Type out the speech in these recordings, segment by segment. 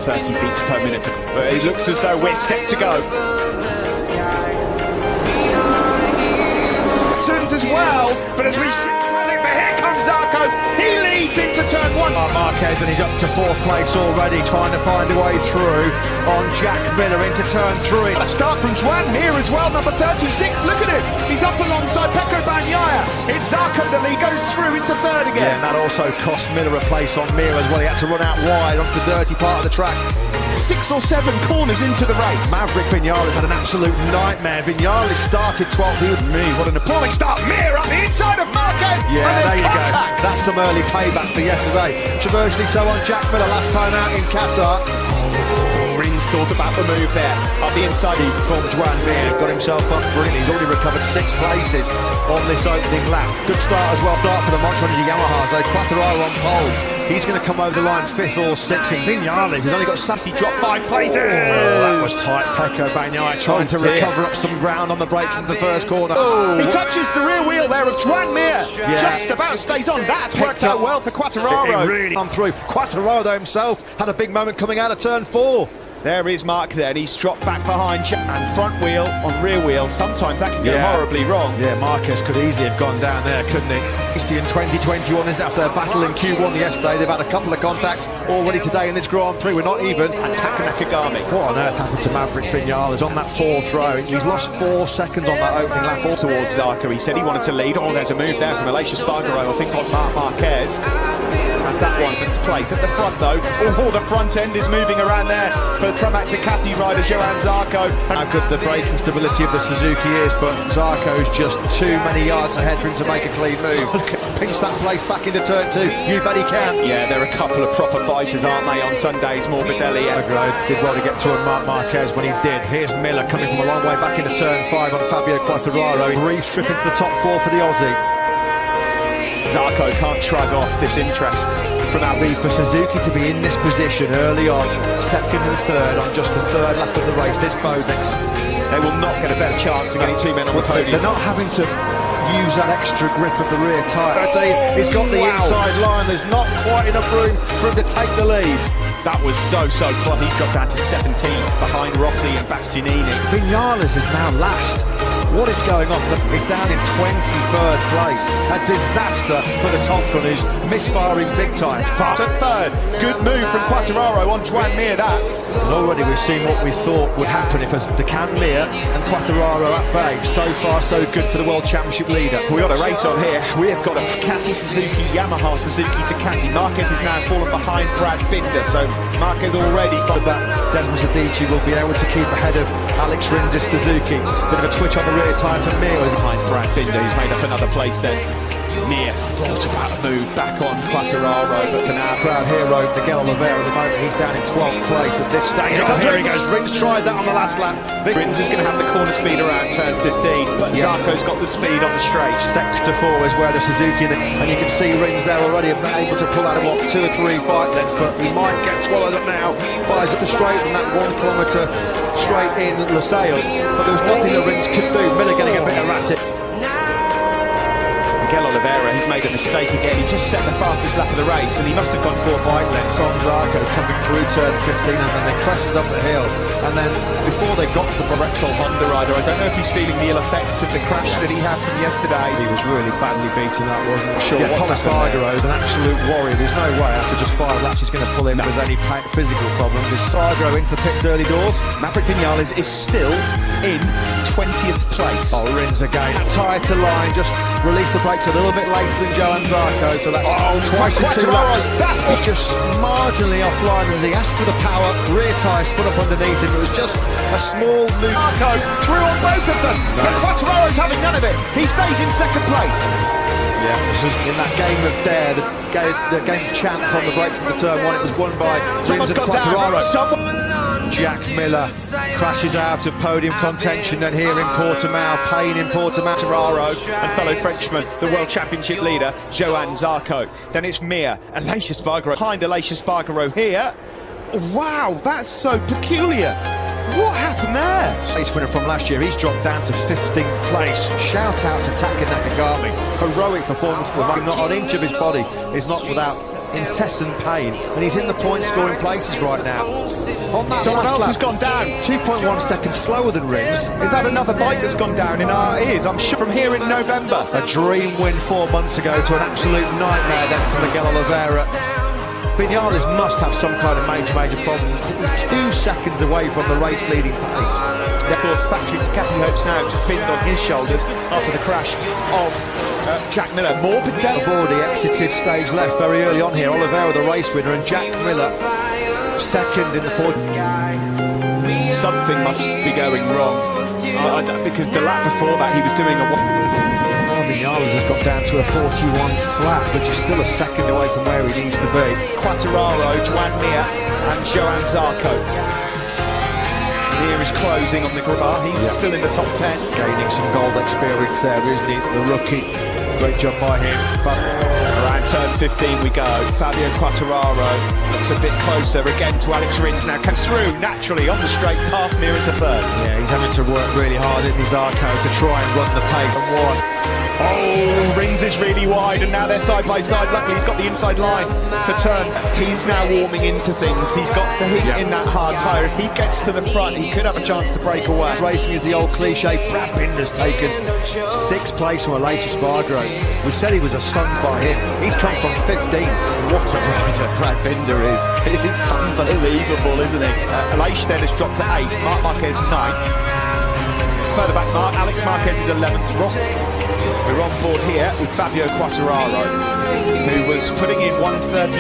30 beats per minute. But it looks as though we're set to go. Turns as well, but as we but here comes Zarco, he leads into turn one. Marquez, and he's up to 4th place already, trying to find a way through on Jack Miller into turn 3. A start from Juan here as well, number 36, look at him, he's up alongside Pecco Bagnaia. It's Zarco the lead, goes through into 3rd again. Yeah, and that also cost Miller a place on Mir as well. He had to run out wide onto the dirty part of the track. 6 or 7 corners into the race. Maverick Vinales had an absolute nightmare. Vinales started 12th. What an appalling start. Mir up the inside of Marquez. Yeah, and there you contact. go. That's some early payback for yesterday. Controversially so on Jack Miller last time out in Qatar. Rins thought about the move there. Up the inside. He from Juan Mir, got himself up brilliant. He's already recovered 6 places on this opening lap. Good start as well. Start for the motoGP Yamaha. So Quartararo on pole. He's going to come over the line 5th or 6th. And Vinales has only got sassy drop 5 places. That was tight. Pecco Bagnaia trying to recover up some ground on the brakes in the first corner. He touches the rear wheel there of Juan Mir. Yeah. Just about stays on. That's worked out well for Quartararo. It really gone through. Quartararo himself had a big moment coming out of turn 4. There is Mark there, and he's dropped back behind and front wheel on rear wheel. Sometimes that can go horribly wrong. Yeah, Marquez could easily have gone down there, couldn't he? In 2021, isn't it? After their battle in Q1 yesterday, they've had a couple of contacts already today in this Grand Prix. We're not even. And Taka Nakagami. What on earth happened to Maverick Vinales on that 4th row? He's lost 4 seconds on that opening lap. Towards Zarco, he said he wanted to lead. Oh, there's a move there from Aleix Espargaro, I think on Marc Marquez. Has that one for its place at the front though. Oh, the front end is moving around there for Pramac Ducati rider Johan Zarco. How good the braking stability of the Suzuki is, but Zarco's just too many yards ahead for him to make a clean move. Pinch that place back into turn 2. You bet he can. Yeah, they're a couple of proper fighters, aren't they, on Sundays? Morbidelli did well to get through on Marc Marquez when he did. Here's Miller coming from a long way back into turn 5 on Fabio Quartararo. Brief trip into the top 4 for the Aussie. Zarco can't shrug off this interest from Abu. For Suzuki to be in this position early on, 2nd and 3rd on just the 3rd lap of the race, this bodes. They will not get a better chance of getting 2 men on the podium. They're not having to use that extra grip of the rear tyre. He's got the inside line. There's not quite enough room for him to take the lead. That was so close. He dropped down to 17th behind Rossi and Bastianini. Vinales is now last. What is going on? He's down in 21st place. A disaster for the top gun, who's misfiring big time. To 3rd. Good move from Quartararo on Juan Mir, that. And already we've seen what we thought would happen if the Mir and Quartararo at bay. So far, so good for the World Championship leader. We've got a race on here. We have got a Ducati, Suzuki, Yamaha, Suzuki, Ducati. Marquez is now fallen behind Brad Binder, so Marquez already got that. Desmond Sadici will be able to keep ahead of Alex Rins' Suzuki. Bit of a twitch on the rear time for Mir. Behind Brad Binder, he's made up another place then. Mir thought about a move back on Quartararo, but for now, crowd hero Miguel Oliveira at the moment, he's down in 12th place at this stage. Oh, here he goes. Rins tried that on the last lap. Rins is going to have the corner speed around turn 15, but Zarco's got the speed on the straight. Sector 4 is where the Suzuki, and you can see Rins there already able to pull out of 2 or 3 bike lengths, but he might get swallowed up now. Buys up the straight and that 1 kilometre straight in Losail, but there was nothing that Rins could do. Miller getting a bit erratic. Miguel Oliveira, he's made a mistake again. He just set the fastest lap of the race and he must have gone 4 bike lengths on Zarco coming through turn 15, and then they crested up the hill. And then before they got to the Repsol Honda rider, I don't know if he's feeling the ill effects of the crash that he had from yesterday. He was really badly beaten up, wasn't he? Sure. Yeah, Thomas Espargaro is an absolute warrior. There's no way after just 5 laps he's going to pull in with any physical problems. Espargaro into the pits early doors. Maverick Vinales is still in 20th place. Oh, Rins again. Tied to line, just released the brakes a little bit later than Johan Zarco, so that's twice in 2 laps. He's just marginally offline, and he asked for the power. Rear tyre spun up underneath him. It was just a small move. Zarco through on both of them, but Quartararo's having none of it. He stays in 2nd place. Yeah, this is in that game of dare, the game of chance on the brakes of the turn 1. It was won by Someone's gone down. Jack Miller crashes out of podium contention, and here in Portimao, pain in Portimao. Quartararo and fellow Frenchman, the World Championship leader, Johan Zarco. Then it's Mir, Aleix Espargaro behind Aleix Espargaro here. Wow, that's so peculiar. What happened there? Race winner from last year, he's dropped down to 15th place. Shout out to Taka Nakagami. Heroic performance for him. Not an inch of his body is not without incessant pain, and he's in the point scoring places right now. Someone else has gone down. 2.1 seconds slower than Rins. Is that another bike that's gone down in our ears? I'm sure from here in November. A dream win 4 months ago to an absolute nightmare then from Miguel Oliveira. Vinales must have some kind of major problem. He's 2 seconds away from the race leading pace. Of course, factory Catty Hopes now just pinned on his shoulders after the crash of Jack Miller. More I've already exited stage left very early on here. Oliveira the race winner and Jack Miller second in the fourth. Something must be going wrong because the lap before that he was doing a Vinales has got down to a 41 flat, which is still a second away from where he needs to be. Quartararo, Joan Mir and Johan Zarco. Mir is closing on the bar. He's still in the top 10. Gaining some gold experience there, isn't he? The rookie. Great job by him. But around turn 15 we go. Fabio Quartararo looks a bit closer again to Alex Rins. Now comes through naturally on the straight past Mir into third. Yeah, he's having to work really hard, isn't he, Zarco, to try and run the pace on one. Oh, Rins is really wide and now they're side by side. Luckily he's got the inside line for turn. He's now warming into things. He's got the heat in that hard tyre. If he gets to the front, he could have a chance to break away. Racing is the old cliche. Brad Binder's taken 6th place from Aleix Espargaro. We said he was a stunt by him. He's come from 15. What a rider Brad Binder is. It's unbelievable, isn't it? Aleix then has dropped to 8th. Marc Marquez 9th. Further back, Alex Marquez is 11th. Ross. We're on board here with Fabio Quartararo, who was putting in 1:39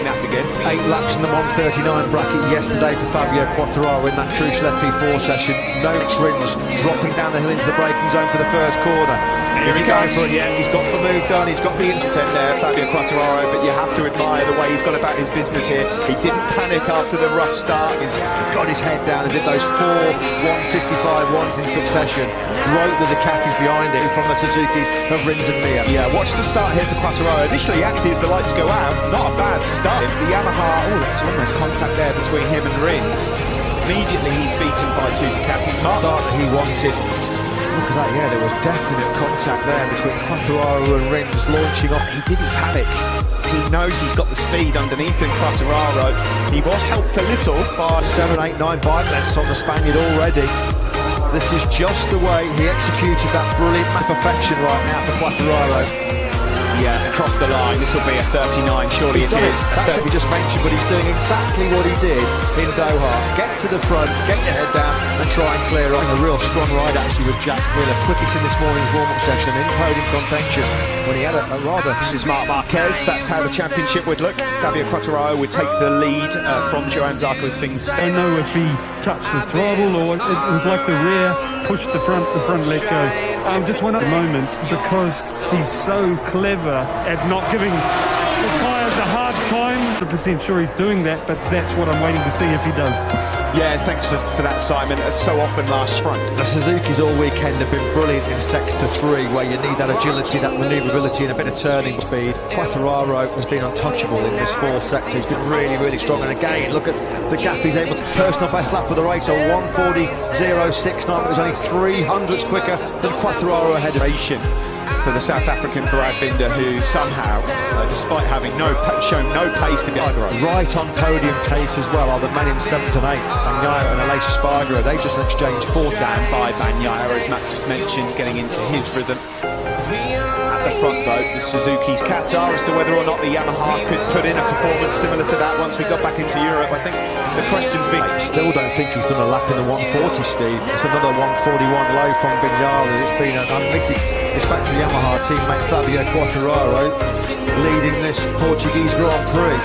Natigan. 8 laps in the 1:39 bracket yesterday for Fabio Quartararo in that crucial FP4 session. No Rins dropping down the hill into the braking zone for the first corner. Here he goes. For it, yeah, he's got the move done, he's got the intent there, Fabio Quartararo, but you have to admire the way he's gone about his business here. He didn't panic after the rough start. He's got his head down and did those 4 155 ones in succession. Broke the Ducatis behind him from the Suzukis of Rins and Mir. Yeah, watch the start here for Quartararo. Initially, actually, as the lights go out, not a bad start. The Yamaha, that's almost contact there between him and Rins. Immediately, he's beaten by 2 Ducatis. Mark that he wanted. Look at that, yeah, there was definite contact there between Quartararo and Rins launching off. He didn't panic. He knows he's got the speed underneath him, Quartararo. He was helped a little by 7, 8, 9 bike lengths on the Spaniard already. This is just the way he executed that brilliant perfection right now for Quartararo. Yeah, across the line, this will be a 39, surely it is. That's it we just mentioned, but he's doing exactly what he did in Doha. Get to the front, get your head down and try and clear up. A real strong ride actually with Jack Miller. Quickest in this morning's warm-up session in podium contention when he had a rather... This is Marc Marquez, that's how the championship would look. Fabio Quartararo would take the lead from Johan Zarco as things... I don't know if he touched the throttle or it was like the rear pushed the front let go. Just one at the moment because he's so clever at not giving the tyres a hard time. 100% sure he's doing that, but that's what I'm waiting to see if he does. Yeah, thanks for that, Simon. So often last front. The Suzukis all weekend have been brilliant in sector 3, where you need that agility, that manoeuvrability and a bit of turning speed. Quartararo has been untouchable in this 4th sector. He's been really, really strong. And again, look at the gap he's able to personal best lap of the race, a 1:40.069. It was only 300ths quicker than Quartararo ahead of Asian. For the South African Brad Binder, who somehow, despite having shown no pace to be right on podium pace as well, are the men in 7th and 8th, Bagnaia and Aleix Espargaro. They just exchanged 4 down by Bagnaia, as Matt just mentioned, getting into his rhythm. At the front though, the Suzuki's cats are as to whether or not the Yamaha could put in a performance similar to that once we got back into Europe. I think the question's been... I still don't think he's done a lap in the 140, Steve. It's another 141 low from Vinales. It's been an unmitigated... His factory Yamaha teammate Fabio Quartararo leading this Portuguese Grand Prix.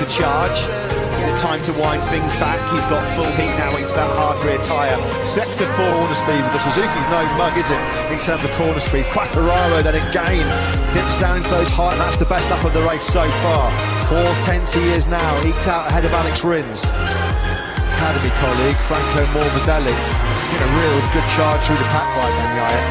To charge. Is it time to wind things back? He's got full heat now into that hard rear tyre. Sector 4 corner speed, but the Suzuki's no mug, is it, in terms of corner speed. Quartararo then again dips down into those heights. That's the best lap of the race so far. 4/10 he is now, eked out ahead of Alex Rins. Academy colleague Franco Morbidelli. It's been a real good charge through the pack by Bagnaia.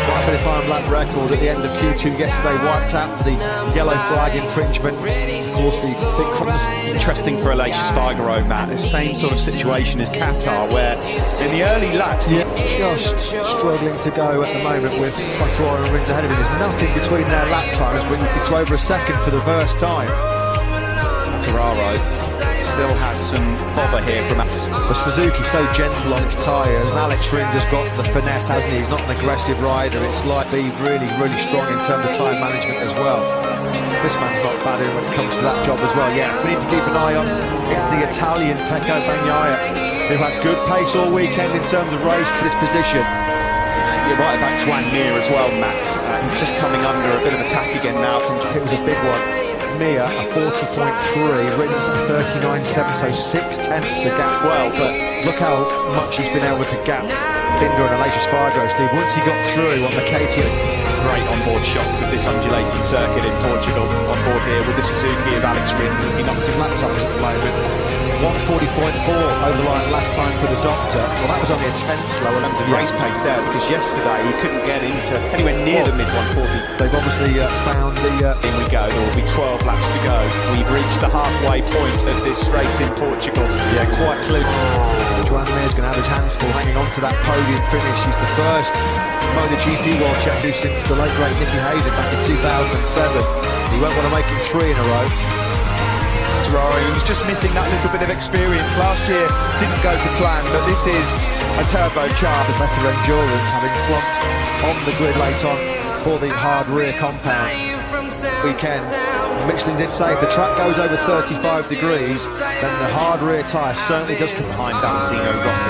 Quite a bit of time lap record at the end of Q2 yesterday, wiped out for the yellow flag infringement. Of course, the big cross. Interesting for Aleix Espargaro, Matt. The same sort of situation as Qatar, where in the early laps, just struggling to go at the moment with Quattraro and Rins ahead of him. There's nothing between their lap times, but it's over a second for the first time. Quattraro still has some bother here from us. The Suzuki so gentle on its tyres, and Alex Rins has got the finesse, hasn't he? He's not an aggressive rider. It's like being really strong in terms of time management as well. This man's not bad when it comes to that job as well. Yeah, we need to keep an eye on. It's the Italian Pecco Bagnaia, who had good pace all weekend in terms of race to this position. You're right about Twan Mir as well, Matt. He's just coming under a bit of attack again now from. It was a big one. Mir a 40.3, Rins at 39.7, so 6/10 the gap. Well, but look how much he's been able to gap Binder and Aleix Espargaro, Steve. Once he got through on the KTM. Great onboard shots of this undulating circuit in Portugal. On board here with the Suzuki of Alex Rins looking up to Lap times at the moment. 140.4 over the line last time for the Doctor. Well, that was only a 10th slower in terms of race pace there, because yesterday he couldn't get into anywhere near the mid-140s. They've obviously found the... In we go, there will be 12 laps to go. We've reached the halfway point of this race in Portugal. Yeah, quite clear. Twan Mir's going to have his hands full hanging on to that podium finish. He's the first motoGP world champion since the late great Nicky Hayden back in 2007. He won't want to make it 3 in a row. Ferrari, he was just missing that little bit of experience. Last year didn't go to plan, but this is a turbocharged. Better endurance, having flunked on the grid late on for the hard rear compound weekend. Michelin did say if the track goes over 35 degrees, then the hard rear tyre certainly does come behind Valentino Rossi.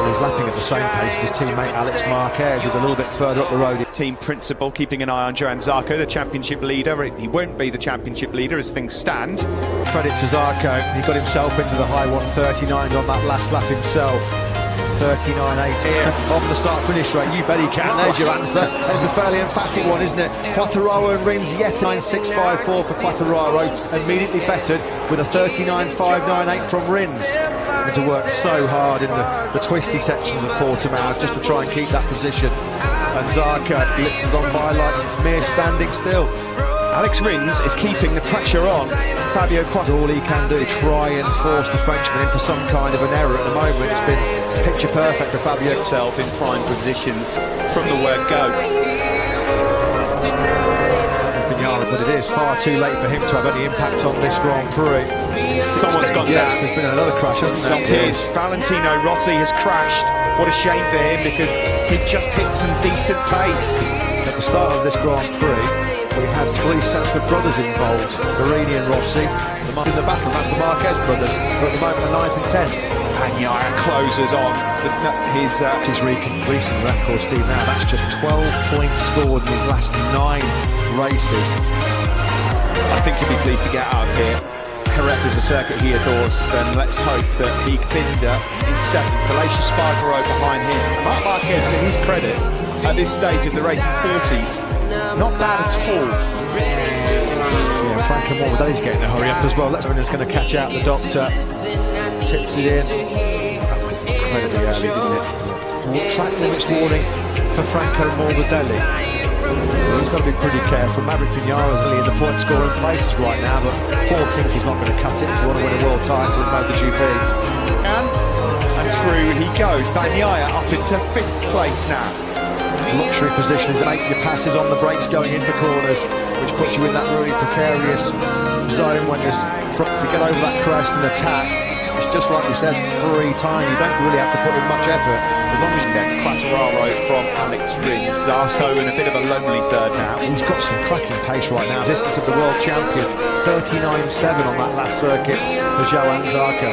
Well, he's lapping at the same pace as his teammate Alex Marquez, who's a little bit further up the road. Team principal keeping an eye on Johann Zarco, the championship leader. He won't be the championship leader as things stand. Credit to Zarco, he got himself into the high 139 on that last lap himself. 39.8 on the start-finish rate. You bet he can. There's your answer. There's a fairly emphatic one, isn't it? Quattraro and Rins yet 9.654 for Quattraro, immediately bettered with a 39.598 from Rins. And to work so hard in the twisty sections of Portimao just to try and keep that position. And Zarco lifts on by like Mir standing still. Alex Rins is keeping the pressure on Fabio Quattraro. All he can do, try and force the Frenchman into some kind of an error at the moment. It's been picture perfect for Fabio himself in prime positions from the word go. But it is far too late for him to have any impact on this Grand Prix. Someone's gone down. There's been another crash, hasn't there? It is. Valentino Rossi has crashed. What a shame for him, because he just hit some decent pace. At the start of this Grand Prix, we had 3 sets of brothers involved, Marini and Rossi. In the battle, that's the Marquez brothers, but at the moment the 9th and 10th. Bagnaia closes on his recent record, Steve. Now that's just 12 points scored in his last 9 races. I think he'll be pleased to get out of here. Jerez is a circuit he adores, and let's hope that he Binder in 7th. Aleix Espargaro behind him. Marc Marquez, to his credit, at this stage of the race in 40s, not bad at all. Yeah, Franco Morbidelli's getting a hurry up as well. That's when he's going to catch out the Doctor. Tips it in. That went incredibly early, didn't it? Track limits warning for Franco Morbidelli. So he's got to be pretty careful. Maverick Vinales really in the point scoring places right now, but 14th is not going to cut it if you want to win a world title in motoGP. And through he goes. Bagnaia up into 5th place now. Luxury position is to make your passes on the brakes going into corners, which puts you in that really precarious zone when there's to get over that crest and attack. It's just like you said, free time. You don't really have to put in much effort. As long as you get Quattraro from Alex Rins. Zarco in a bit of a lonely third now. He's got some cracking pace right now. Distance of the world champion, 39.7 on that last circuit for Johann Zarco.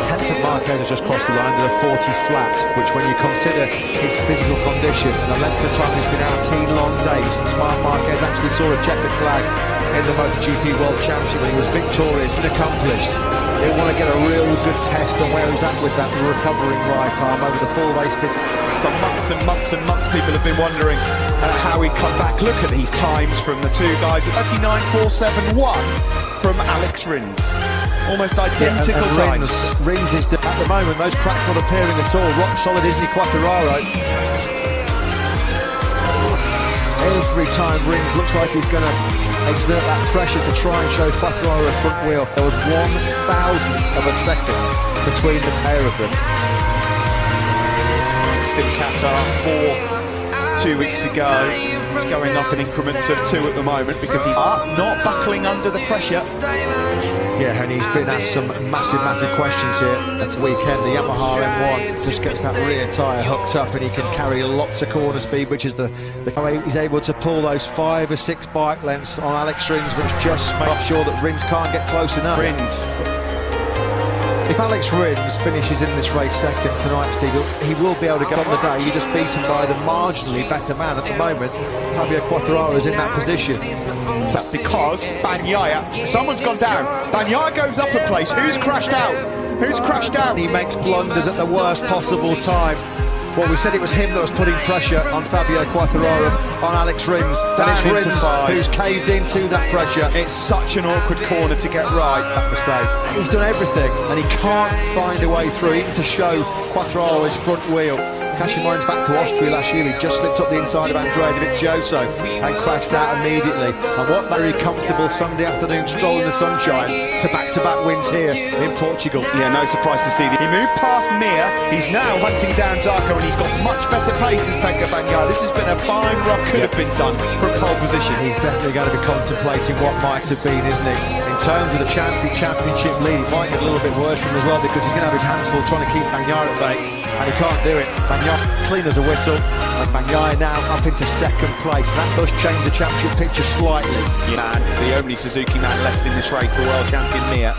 10th of Marquez has just crossed the line to the 40 flat, which when you consider his physical condition and the length of time he's been out, 18 long days since Marquez actually saw a checkered flag in the MotoGP World Championship when he was victorious and accomplished. He'll want to get a real good test on where he's at with that recovering right arm over the full race distance. For months and months and months, people have been wondering how he'd come back. Look at these times from the two guys. 39.471 from Alex Rins. Almost identical times. Rins is, at the moment, those cracks not appearing at all. Rock solid, isn't he, Quattraro? Every time Rins looks like he's going to exert that pressure to try and show Quartararo a front wheel. There was 1/1000th of a second between the pair of them. It's been Qatar 2 weeks ago. He's going up in increments of 2 at the moment because he's not buckling under the pressure. Yeah, and he's been asked some massive questions here at the weekend. The Yamaha M1 just gets that rear tyre hooked up and he can carry lots of corner speed, which is the way he's able to pull those 5 or 6 bike lengths on Alex Rins, which just makes sure that Rins can't get close enough. Rins. If Alex Rins finishes in this race second tonight, Steve, he will be able to get on the day. You're just beaten by the marginally better man at the moment. Fabio Quartararo is in that position. That's because Bagnaia, someone's gone down. Bagnaia goes up a place. Who's crashed out? Who's crashed out? He makes blunders at the worst possible time. Well, we said it was him that was putting pressure on Fabio Quartararo, on Alex Rins. And it's Rins who's caved into that pressure. It's such an awkward corner to get right. That mistake. He's done everything, and he can't find a way through, even to show Quartararo his front wheel. Cashing minds back to Austria last year, he just slipped up the inside of Andrea Dovizioso and crashed out immediately. And what very comfortable Sunday afternoon stroll in the sunshine to back-to-back wins here in Portugal. Yeah, no surprise to see that. He moved past Mir, he's now hunting down Zarco, and he's got much better pace as Pekka Bagnaia. This has been a fine rock, could have been done from pole position. He's definitely going to be contemplating what might have been, isn't he? In terms of the championship lead, it might get a little bit worse for him as well, because he's going to have his hands full trying to keep Bagnaia at bay, and he can't do it. Bagnaia clean as a whistle, and Bagnaia now up into second place. That does change the championship picture slightly. Yeah, man, the only Suzuki man left in this race, the world champion Mir.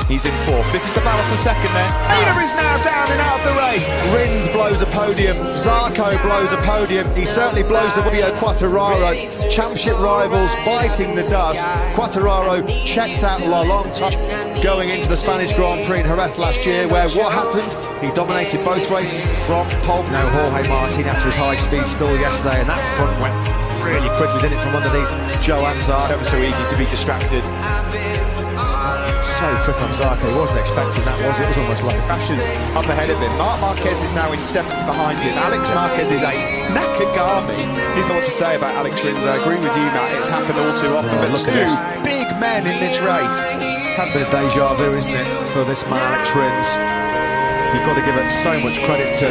He's in 4th. This is the battle for second there. Mir is now down and out of the race. Rins blows a podium. Zarco blows a podium. He certainly blows the Fabio Quartararo. Championship rivals biting the dust. Quartararo checked out a long time going into the Spanish Grand Prix in Jerez last year, where what happened? He dominated both races from pole. Now Jorge Martin after his high-speed spill yesterday, and that front went really quickly, didn't it, from underneath Joe Anzar. That was so easy to be distracted. So quick on Zarco, he wasn't expecting that, was it? It was almost like crashes up ahead of him. Marc Marquez is now in 7th behind him. Alex Marquez is a Nakagami. Here's what to say about Alex Rins. I agree with you, Matt. It's happened all too often, but there's 2 big men in this race. Has been a deja vu, isn't it, for this man Alex Rins? You've got to give it so much credit to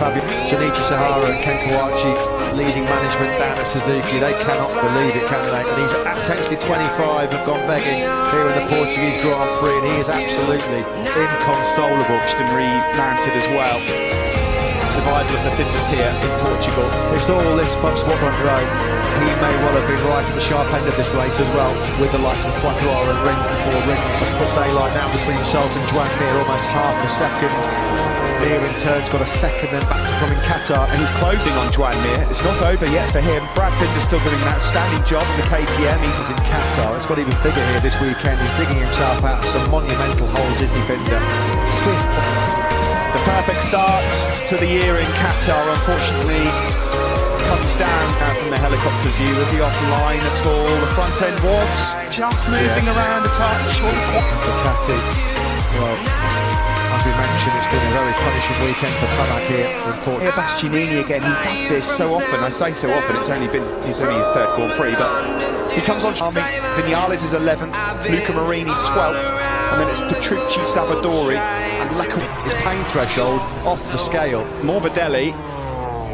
Fabio, Junichi Sahara and Ken Kawachi leading management down at Suzuki. They cannot believe it, can they? And he's potentially 25 and gone begging here in the Portuguese Grand Prix, and he is absolutely inconsolable. And remounted as well. Survival of the fittest here in Portugal. It's all this much one row. He may well have been right at the sharp end of this race as well, with the likes of Quartararo and Rins before Rins has put daylight now between himself and Joan Mir, almost half a second. Mir in turn's got a second, then back to from in Qatar, and he's closing on Joan Mir. It's not over yet for him. Brad Binder's still doing an outstanding job in the KTM. He's in Qatar. It's got even bigger here this weekend. He's digging himself out some monumental holes, isn't he, Binder? 5th. The perfect start to the year in Qatar, unfortunately, comes down now from the helicopter view. Was he offline at all? The front end was just moving around a touch. Ducati. Well, as we mentioned, it's been a very punishing weekend for Pramac here in Portugal. Bastianini again, he does this so often. I say so often, it's only his 3rd Grand Prix, but he comes on Army. Vinales is 11th, Luca Marini 12th, and then it's Petrucci, Savadori, and his pain threshold off the scale. Morbidelli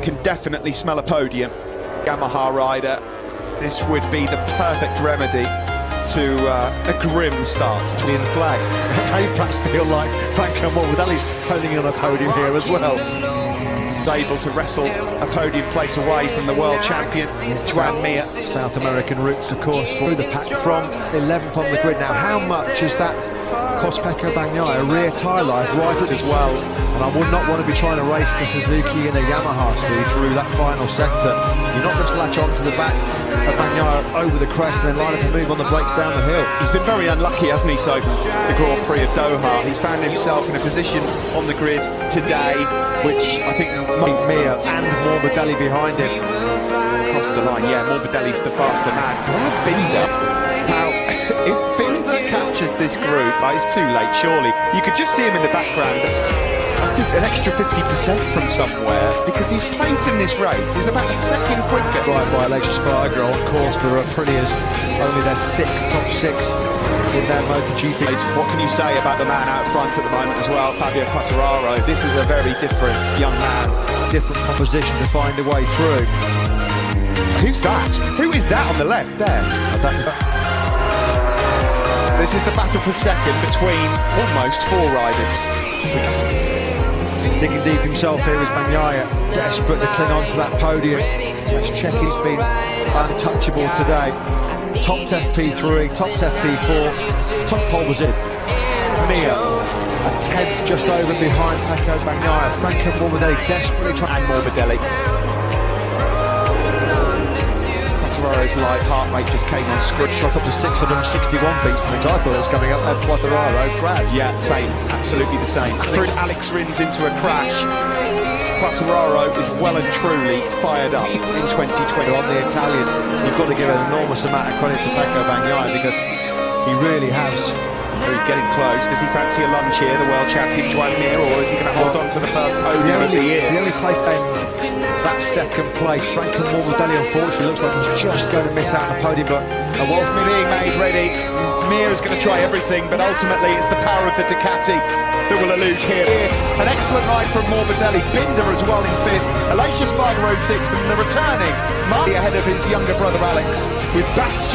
can definitely smell a podium. Yamaha rider, this would be the perfect remedy to a grim start. In flag. They perhaps feel like Franco Morbidelli's holding on a podium here as well. Able to wrestle a podium place away from the world champion, Joan Mir. South American roots, of course, through the pack from 11th on the grid. Now, how much is that cost Pekka Bagnaia? A rear tyre life right at as well. And I would not want to be trying to race the Suzuki in a Yamaha speed through that final sector. You're not going to latch onto the back of Bagnaia over the crest and then line up and move on the brakes down the hill. He's been very unlucky, hasn't he, so the Grand Prix of Doha. He's found himself in a position on the grid today, which I think Mir and Morbidelli behind him. Across the line, yeah, Morbidelli's the faster man. Brad Binder. Now, if Binder catches as this group, it's too late, surely. You could just see him in the background. That's an extra 50% from somewhere, because his pace in this race is about a second quicker. Right by Aleix Spargo on course for Aprilia, only their top six in their motoGP. What can you say about the man out front at the moment as well, Fabio Quartararo? This is a very different young man. Different proposition to find a way through. Who's that? Who is that on the left there? This is the battle for second between almost four riders. Digging deep himself here is Bagnaia, desperate to cling on to that podium. Let's check, he's been untouchable today. Top FP3, top FP4, top pole was it. Mir, a tenth just over behind Pecco Bagnaia. Franco Morbidelli desperately trying. And Morbidelli. Quartararo's light heart rate just came on script. Shot up to 661 beats from it. I thought it was coming up at Quartararo. Crash. Yeah, same. Absolutely the same. Threw Alex Rins into a crash. Quartararo is well and truly fired up in 2020. On the Italian, you've got to give an enormous amount of credit to Pecco Bagnaia, because he really has. He's getting close. Does he fancy a lunch here, the world champion Joan Mir, or is he going to hold on to the first podium of the year? The only place that second place, Franco Morbidelli, unfortunately looks like he's just going to miss out on the podium, but Wolf being made ready. Mir is going to try everything, but ultimately it's the power of the Ducati that will elude here. An excellent ride from Morbidelli. Binder as well in fifth. Aleix Spargo 6th, and the returning Marty ahead of his younger brother Alex with Bastion.